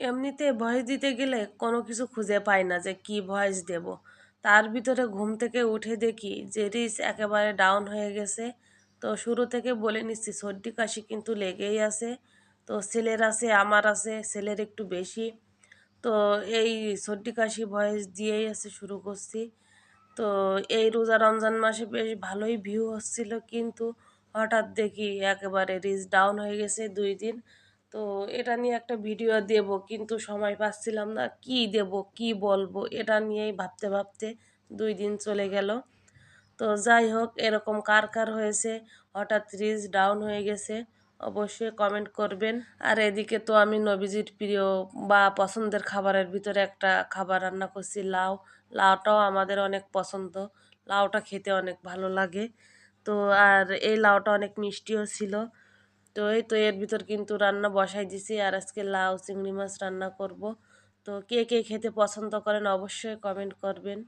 এমনিতে ভয়েস দিতে গেলে কোনো কিছু খুঁজে পাই না যে কি ভয়েস দেব। তার ভিতরে ঘুম থেকে উঠে দেখি যে রিচ একেবারে ডাউন হয়ে গেছে। তো শুরু থেকে বলে নিচ্ছি, সর্দি কাশি কিন্তু লেগেই আছে। তো ছেলের আছে, আমার আছে, ছেলের একটু বেশি। তো এই সর্দি কাশি ভয়েস দিয়েই আছে শুরু করছি। তো এই রোজা রমজান মাসে বেশ ভালোই ভিউ হচ্ছিল, কিন্তু হঠাৎ দেখি একেবারে রিচ ডাউন হয়ে গেছে 2 দিন। তো এটা নিয়ে একটা ভিডিও দেব, কিন্তু সময় পাচ্ছিলাম না, কি দেব কি বলবো এটা নিয়েই ভাবতে ভাবতে 2 দিন চলে গেল। তো যাই হোক, এরকম কার কার হয়েছে হঠাৎ রিচ ডাউন হয়ে গেছে অবশ্যই কমেন্ট করবেন। আর এদিকে তো আমি নবীজির প্রিয় বা পছন্দের খাবারের ভিতরে একটা খাবার রান্না করছি, লাউ। লাউটাও আমাদের অনেক পছন্দ, লাউটা খেতে অনেক ভালো লাগে। তো আর এই লাউটা অনেক মিষ্টিও ছিল। তো এই তো এর ভিতর কিন্তু রান্না বসাই দিছি, আর আজকে লাউ চিংড়ি মাছ রান্না করব। তো কে কে খেতে পছন্দ করেন অবশ্যই কমেন্ট করবেন।